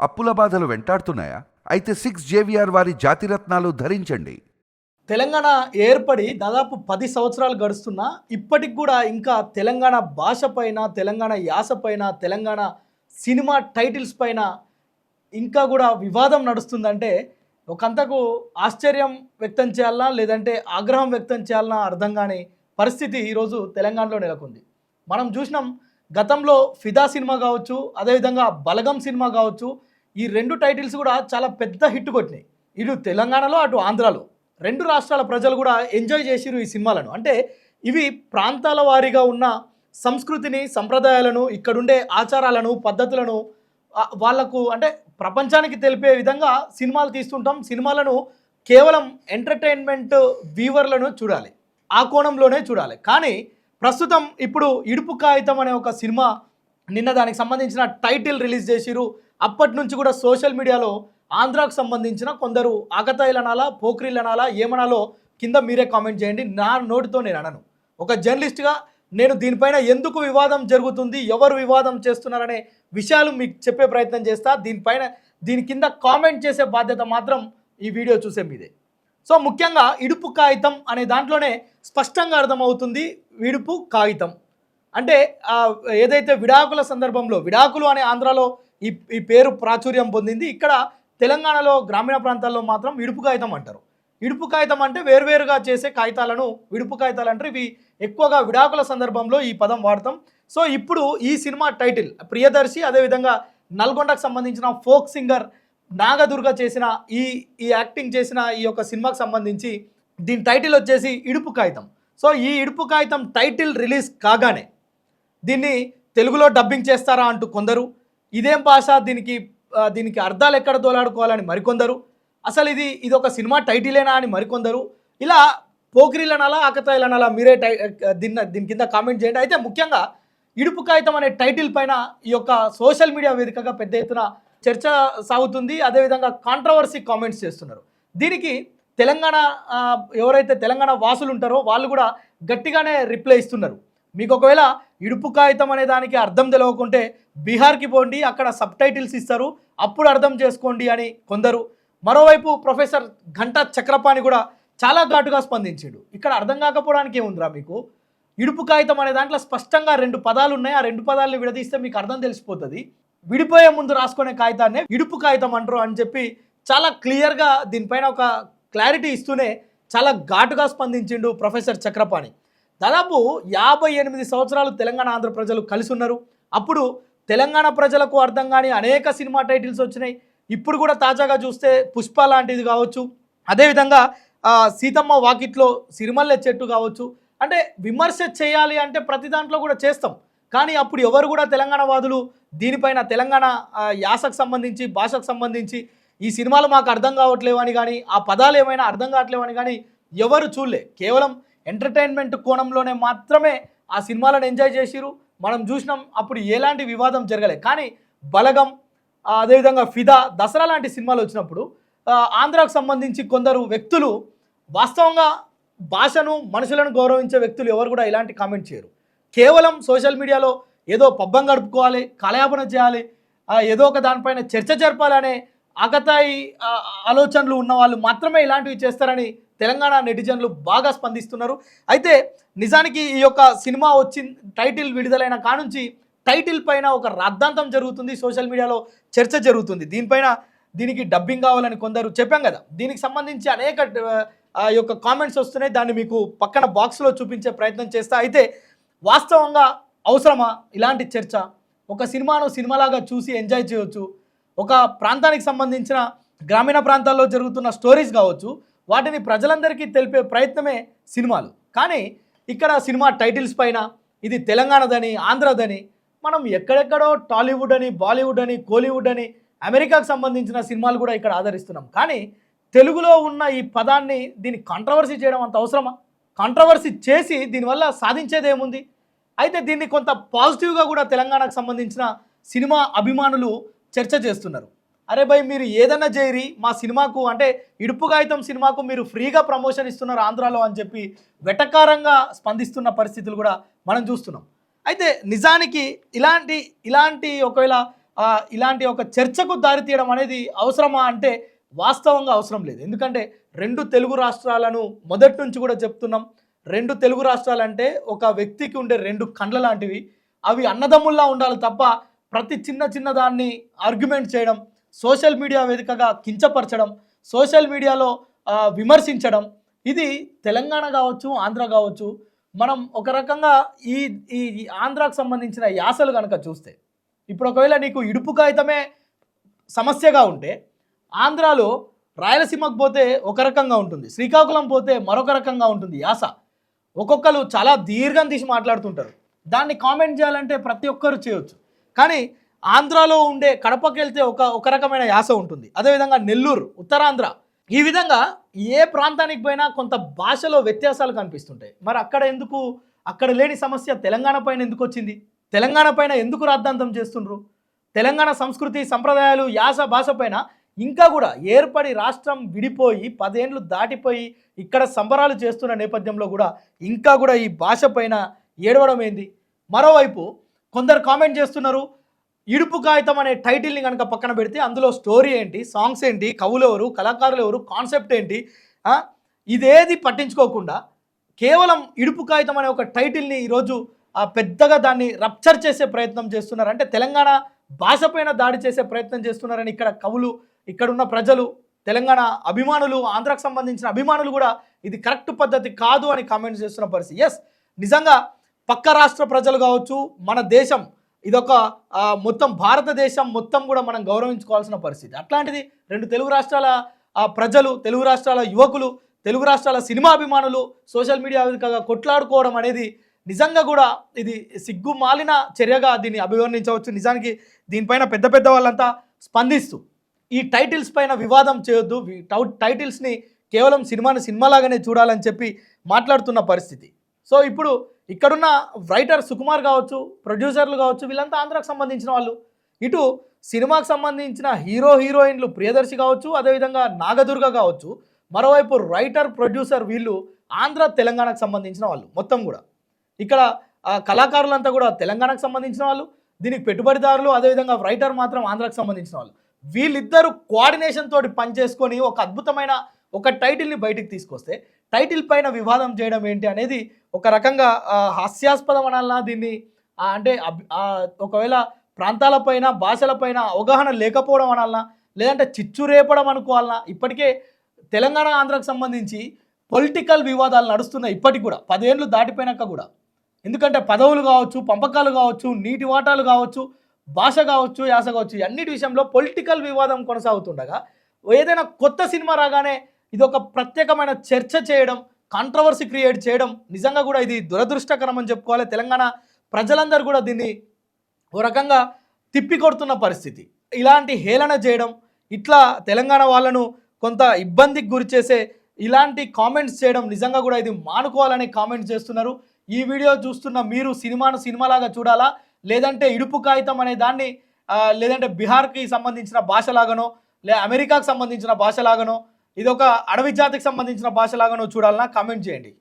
అప్పుల బాధలు వెంటాడుతున్నాయా? అయితే 6 JVR వారి జాతిరత్నాలు ధరించండి. తెలంగాణ ఏర్పడి దాదాపు 10 సంవత్సరాలు గడుస్తున్నా ఇప్పటికి కూడా ఇంకా తెలంగాణ భాష పైన, తెలంగాణ యాస పైన, తెలంగాణ సినిమా టైటిల్స్ పైన ఇంకా కూడా వివాదం నడుస్తుందంటే ఒకంతకు ఆశ్చర్యం వ్యక్తం చేయాలన్నా లేదంటే ఆగ్రహం వ్యక్తం చేయాలన్నా అర్థం కాని పరిస్థితి ఈరోజు తెలంగాణలో నెలకొంది. మనం చూసినాం గతంలో ఫిదా సినిమా కావచ్చు, అదేవిధంగా బలగం సినిమా కావచ్చు, ఈ రెండు టైటిల్స్ కూడా చాలా పెద్ద హిట్ కొట్టినాయి. ఇటు తెలంగాణలో అటు ఆంధ్రాలో రెండు రాష్ట్రాల ప్రజలు కూడా ఎంజాయ్ చేసిరు ఈ సినిమాలను. అంటే ఇవి ప్రాంతాల వారీగా ఉన్న సంస్కృతిని, సంప్రదాయాలను, ఇక్కడుండే ఆచారాలను, పద్ధతులను వాళ్లకు అంటే ప్రపంచానికి తెలిపే విధంగా సినిమాలు తీస్తుంటాం. సినిమాలను కేవలం ఎంటర్టైన్మెంట్ వ్యూవర్లను చూడాలి, ఆ కోణంలోనే చూడాలి. కానీ ప్రస్తుతం ఇప్పుడు ఇడుపు కాగితం అనే ఒక సినిమా నిన్న దానికి సంబంధించిన టైటిల్ రిలీజ్ చేసిరు. అప్పటి నుంచి కూడా సోషల్ మీడియాలో ఆంధ్రాకు సంబంధించిన కొందరు ఆకతాయిలు అనాలా, పోక్రీలు అనాలా, ఏమనాలో కింద మీరే కామెంట్ చేయండి. నా నోటితో నేను అనను. ఒక జర్నలిస్ట్గా నేను దీనిపైన ఎందుకు వివాదం జరుగుతుంది, ఎవరు వివాదం చేస్తున్నారనే విషయాలు మీకు చెప్పే ప్రయత్నం చేస్తా. దీని కింద కామెంట్ చేసే బాధ్యత మాత్రం ఈ వీడియో చూసే మీదే. సో ముఖ్యంగా ఇడుపు కాగితం అనే దాంట్లోనే స్పష్టంగా అర్థమవుతుంది. ఇడుపు కాగితం అంటే ఏదైతే విడాకుల సందర్భంలో, విడాకులు అనే ఆంధ్రాలో ఈ పేరు ప్రాచుర్యం పొందింది. ఇక్కడ తెలంగాణలో గ్రామీణ ప్రాంతాల్లో మాత్రం ఇడుపు కాగితం అంటారు. ఇడుపు కాగితం అంటే వేర్వేరుగా చేసే కాగితాలను ఇడుపు కాగితాలు అంటారు. ఇవి ఎక్కువగా విడాకుల సందర్భంలో ఈ పదం వాడతాం. సో ఇప్పుడు ఈ సినిమా టైటిల్ ప్రియదర్శి, అదేవిధంగా నల్గొండకు సంబంధించిన ఫోక్ సింగర్ నాగదుర్గ చేసిన ఈ యాక్టింగ్ చేసిన ఈ యొక్క సినిమాకి సంబంధించి దీని టైటిల్ వచ్చేసి ఇడుపు కాగితం. సో ఈ ఇడుపు కాగితం టైటిల్ రిలీజ్ కాగానే దీన్ని తెలుగులో డబ్బింగ్ చేస్తారా అంటూ కొందరు, ఇదేం భాష, దీనికి అర్థాలు ఎక్కడ దోలాడుకోవాలని మరికొందరు, అసలు ఇది ఒక సినిమా టైటిలేనా అని మరికొందరు, ఇలా పోకిరీలు అనాలా, ఆకతాయిలు అనాలా, మీరే దీని కింద కామెంట్ చేయండి. అయితే ముఖ్యంగా ఇడుపు కాగితం అనే టైటిల్ పైన ఈ యొక్క సోషల్ మీడియా వేదికగా పెద్ద ఎత్తున చర్చ సాగుతుంది. అదేవిధంగా కాంట్రవర్సీ కామెంట్స్ చేస్తున్నారు. దీనికి తెలంగాణ ఎవరైతే తెలంగాణ వాసులు ఉంటారో వాళ్ళు కూడా గట్టిగానే రిప్లై ఇస్తున్నారు. మీకు ఒకవేళ ఇడుపు కాగితం అనే దానికి అర్థం తెలియకుంటే బీహార్కి పోండి, అక్కడ సబ్ టైటిల్స్ ఇస్తారు, అప్పుడు అర్థం చేసుకోండి అని కొందరు. మరోవైపు ప్రొఫెసర్ ఘంటా చక్రపాణి కూడా చాలా ఘాటుగా స్పందించాడు. ఇక్కడ అర్థం కాకపోవడానికి ఏముందిరా, మీకు ఇడుపు కాగితం అనే దాంట్లో స్పష్టంగా 2 పదాలు ఉన్నాయి. ఆ 2 పదాలని విడదీస్తే మీకు అర్థం తెలిసిపోతుంది. విడిపోయే ముందు రాసుకునే కాగితాన్నే ఇడుపు కాగితం అంటారు అని చెప్పి చాలా క్లియర్గా దీనిపైన ఒక క్లారిటీ ఇస్తూనే చాలా ఘాటుగా స్పందించిండు ప్రొఫెసర్ చక్రపాణి. దాదాపు 58 సంవత్సరాలు తెలంగాణ ఆంధ్ర ప్రజలు కలిసి ఉన్నారు. అప్పుడు తెలంగాణ ప్రజలకు అర్థం కాని అనేక సినిమా టైటిల్స్ వచ్చినాయి. ఇప్పుడు కూడా తాజాగా చూస్తే పుష్ప లాంటిది కావచ్చు, అదేవిధంగా సీతమ్మ వాకిట్లో సిరిమల్లె చెట్టు కావచ్చు. అంటే విమర్శ చేయాలి అంటే ప్రతి దాంట్లో కూడా చేస్తాం. కానీ అప్పుడు ఎవరు కూడా తెలంగాణ వాదులు దీనిపైన తెలంగాణ యాసకు సంబంధించి, భాషకు సంబంధించి ఈ సినిమాలు మాకు అర్థం కావట్లేవు అని కానీ, ఆ పదాలు ఏమైనా అర్థం కావట్లేవు అని కానీ ఎవరు చూడలే. కేవలం ఎంటర్టైన్మెంట్ కోణంలోనే మాత్రమే ఆ సినిమాలను ఎంజాయ్ చేసిరు. మనం చూసినాం, అప్పుడు ఎలాంటి వివాదం జరగలే. కానీ బలగం, అదేవిధంగా ఫిదా, దసరా లాంటి సినిమాలు వచ్చినప్పుడు ఆంధ్రాకు సంబంధించి కొందరు వ్యక్తులు వాస్తవంగా భాషను, మనుషులను గౌరవించే వ్యక్తులు ఎవరు కూడా ఇలాంటి కామెంట్ చేయరు. కేవలం సోషల్ మీడియాలో ఏదో పబ్బం గడుపుకోవాలి, కాలయాపన చేయాలి, ఏదో ఒక దానిపైన చర్చ జరపాలనే ఆకతాయి ఆలోచనలు ఉన్న వాళ్ళు మాత్రమే ఇలాంటివి చేస్తారని తెలంగాణ నెటిజన్లు బాగా స్పందిస్తున్నారు. అయితే నిజానికి ఈ యొక్క సినిమా టైటిల్ విడుదలైన కానుంచి టైటిల్ పైన ఒక రాద్ధాంతం జరుగుతుంది. సోషల్ మీడియాలో చర్చ జరుగుతుంది. దీనికి డబ్బింగ్ కావాలని కొందరు చెప్పాం కదా, దీనికి సంబంధించి అనేక యొక్క కామెంట్స్ వస్తున్నాయి. దాన్ని మీకు పక్కన బాక్స్లో చూపించే ప్రయత్నం చేస్తా. అయితే వాస్తవంగా అవసరమా ఇలాంటి చర్చ? ఒక సినిమాను సినిమాలాగా చూసి ఎంజాయ్ చేయవచ్చు. ఒక ప్రాంతానికి సంబంధించిన గ్రామీణ ప్రాంతాల్లో జరుగుతున్న స్టోరీస్ కావచ్చు, వాటిని ప్రజలందరికీ తెలిపే ప్రయత్నమే సినిమాలు. కానీ ఇక్కడ సినిమా టైటిల్స్ పైన ఇది తెలంగాణదని, ఆంధ్రదని, మనం ఎక్కడెక్కడో టాలీవుడ్ అని, బాలీవుడ్ అని, కోలీవుడ్ అని, అమెరికాకు సంబంధించిన సినిమాలు కూడా ఇక్కడ ఆదరిస్తున్నాం. కానీ తెలుగులో ఉన్న ఈ పదాన్ని దీన్ని కాంట్రవర్సీ చేయడం అంత అవసరమా? కాంట్రవర్సీ చేసి దీనివల్ల సాధించేది ఏముంది? అయితే దీన్ని కొంత పాజిటివ్గా కూడా తెలంగాణకు సంబంధించిన సినిమా అభిమానులు చర్చ చేస్తున్నారు. అరే భయ్, మీరు ఏదన్నా చేయరి, మా సినిమాకు అంటే ఇడుపు కాగితం సినిమాకు మీరు ఫ్రీగా ప్రమోషన్ ఇస్తున్నారు ఆంధ్రాలో అని చెప్పి వెటకారంగా స్పందిస్తున్న పరిస్థితులు కూడా మనం చూస్తున్నాం. అయితే నిజానికి ఇలాంటి ఒకవేళ ఇలాంటి ఒక చర్చకు దారితీయడం అనేది అవసరమా అంటే వాస్తవంగా అవసరం లేదు. ఎందుకంటే రెండు తెలుగు రాష్ట్రాలను మొదటి నుంచి కూడా చెప్తున్నాం. రెండు తెలుగు రాష్ట్రాలంటే ఒక వ్యక్తికి ఉండే రెండు కండ్ల లాంటివి. అవి అన్నదమ్ముల్లా ఉండాలి తప్ప ప్రతి చిన్న దాన్ని ఆర్గ్యుమెంట్ చేయడం, సోషల్ మీడియా వేదికగా కించపరచడం, సోషల్ మీడియాలో విమర్శించడం, ఇది తెలంగాణ కావచ్చు, ఆంధ్ర కావచ్చు. మనం ఒక రకంగా ఈ ఈ ఆంధ్రాకు సంబంధించిన యాసలు కనుక చూస్తే, ఇప్పుడు ఒకవేళ నీకు ఇడుపు కాగితమే సమస్యగా ఉంటే, ఆంధ్రాలో రాయలసీమకు పోతే ఒక రకంగా ఉంటుంది, శ్రీకాకుళం పోతే మరొక రకంగా ఉంటుంది యాస. ఒక్కొక్కరు చాలా దీర్ఘం తీసి మాట్లాడుతుంటారు. దాన్ని కామెంట్ చేయాలంటే ప్రతి ఒక్కరు చేయొచ్చు. కానీ ఆంధ్రాలో ఉండే కడపకి వెళ్తే ఒక రకమైన యాస ఉంటుంది. అదేవిధంగా నెల్లూరు, ఉత్తరాంధ్ర, ఈ విధంగా ఏ ప్రాంతానికి పోయినా కొంత భాషలో వ్యత్యాసాలు కనిపిస్తుంటాయి. మరి అక్కడ లేని సమస్య తెలంగాణ పైన ఎందుకు వచ్చింది? తెలంగాణ పైన ఎందుకు రాద్ధాంతం చేస్తుండ్రు? తెలంగాణ సంస్కృతి, సంప్రదాయాలు, యాస, భాష పైన ఇంకా కూడా ఏర్పడి రాష్ట్రం విడిపోయి 10 ఏళ్ళు దాటిపోయి ఇక్కడ సంబరాలు చేస్తున్న నేపథ్యంలో కూడా ఇంకా కూడా ఈ భాష పైన ఏడవడం ఏంది? మరోవైపు కొందరు కామెంట్ చేస్తున్నారు, ఇడుపు కాగితం అనే టైటిల్ని కనుక పక్కన పెడితే అందులో స్టోరీ ఏంటి, సాంగ్స్ ఏంటి, కవులు ఎవరు, కళాకారులు ఎవరు, కాన్సెప్ట్ ఏంటి, ఇదేది పట్టించుకోకుండా కేవలం ఇడుపు కాగితం అనే ఒక టైటిల్ని ఈరోజు పెద్దగా దాన్ని రప్చర్ చేసే ప్రయత్నం చేస్తున్నారు. అంటే తెలంగాణ భాష పైన దాడి చేసే ప్రయత్నం చేస్తున్నారని ఇక్కడ కవులు, ఇక్కడున్న ప్రజలు, తెలంగాణ అభిమానులు, ఆంధ్రాకు సంబంధించిన అభిమానులు కూడా ఇది కరెక్ట్ పద్ధతి కాదు అని కామెంట్స్ చేస్తున్న పరిస్థితి. ఎస్, నిజంగా పక్క రాష్ట్ర ప్రజలు కావచ్చు, మన దేశం ఇదొక మొత్తం భారతదేశం మొత్తం కూడా మనం గౌరవించుకోవాల్సిన పరిస్థితి. అట్లాంటిది రెండు తెలుగు రాష్ట్రాల ప్రజలు, తెలుగు రాష్ట్రాల యువకులు, తెలుగు రాష్ట్రాల సినిమా అభిమానులు సోషల్ మీడియా వేదికగా కొట్లాడుకోవడం అనేది నిజంగా కూడా ఇది సిగ్గుమాలిన చర్యగా దీన్ని అభివర్ణించవచ్చు. నిజానికి దీనిపైన పెద్ద వాళ్ళంతా స్పందిస్తూ ఈ టైటిల్స్ పైన వివాదం చేయొద్దు, టైటిల్స్ని కేవలం సినిమాలాగానే చూడాలని చెప్పి మాట్లాడుతున్న పరిస్థితి. సో ఇప్పుడు ఇక్కడున్న రైటర్ సుకుమార్ కావచ్చు, ప్రొడ్యూసర్లు కావచ్చు, వీళ్ళంతా ఆంధ్రాకు సంబంధించిన వాళ్ళు. ఇటు సినిమాకు సంబంధించిన హీరోయిన్లు ప్రియదర్శి కావచ్చు, అదేవిధంగా నాగదుర్గ కావచ్చు. మరోవైపు రైటర్, ప్రొడ్యూసర్ వీళ్ళు ఆంధ్ర, తెలంగాణకు సంబంధించిన వాళ్ళు మొత్తం కూడా. ఇక్కడ కళాకారులంతా కూడా తెలంగాణకు సంబంధించిన వాళ్ళు, దీనికి పెట్టుబడిదారులు, అదేవిధంగా రైటర్ మాత్రం ఆంధ్రాకు సంబంధించిన వాళ్ళు. వీళ్ళిద్దరూ కోఆర్డినేషన్ తోటి పనిచేసుకొని ఒక అద్భుతమైన ఒక టైటిల్ని బయటికి తీసుకొస్తే టైటిల్ పైన వివాదం చేయడం ఏంటి అనేది ఒక రకంగా హాస్యాస్పదం అనాలన్నా దీన్ని, అంటే ఒకవేళ ప్రాంతాలపైన, భాషలపైన అవగాహన లేకపోవడం అనాలన్నా, లేదంటే చిచ్చు రేపడం అనుకోవాలన్నా. ఇప్పటికే తెలంగాణ, ఆంధ్రాకు సంబంధించి పొలిటికల్ వివాదాలు నడుస్తున్నాయి ఇప్పటికి కూడా, 10 ఏళ్ళు దాటిపోయినాక కూడా. ఎందుకంటే పదవులు కావచ్చు, పంపకాలు కావచ్చు, నీటి వాటాలు కావచ్చు, భాష కావచ్చు, యాస కావచ్చు, అన్నిటి విషయంలో పొలిటికల్ వివాదం కొనసాగుతుండగా ఏదైనా కొత్త సినిమా రాగానే ఇది ఒక ప్రత్యేకమైన చర్చ చేయడం, కాంట్రవర్సీ క్రియేట్ చేయడం నిజంగా కూడా ఇది దురదృష్టకరం అని చెప్పుకోవాలి. తెలంగాణ ప్రజలందరూ కూడా దీన్ని ఓ రకంగా తిప్పికొడుతున్న పరిస్థితి. ఇలాంటి హేళన చేయడం, ఇట్లా తెలంగాణ వాళ్ళను కొంత ఇబ్బందికి గురి చేసే ఇలాంటి కామెంట్స్ చేయడం నిజంగా కూడా ఇది మానుకోవాలని కామెంట్స్ చేస్తున్నారు. ఈ వీడియో చూస్తున్న మీరు సినిమాలాగా చూడాలా, లేదంటే ఇడుపు కాగితం అనే దాన్ని లేదంటే బీహార్కి సంబంధించిన భాషలాగానో, అమెరికాకు సంబంధించిన భాషలాగానో, ఇదొక అడవి జాతికి సంబంధించిన భాషలాగానో చూడాలన్నా కామెంట్ చేయండి.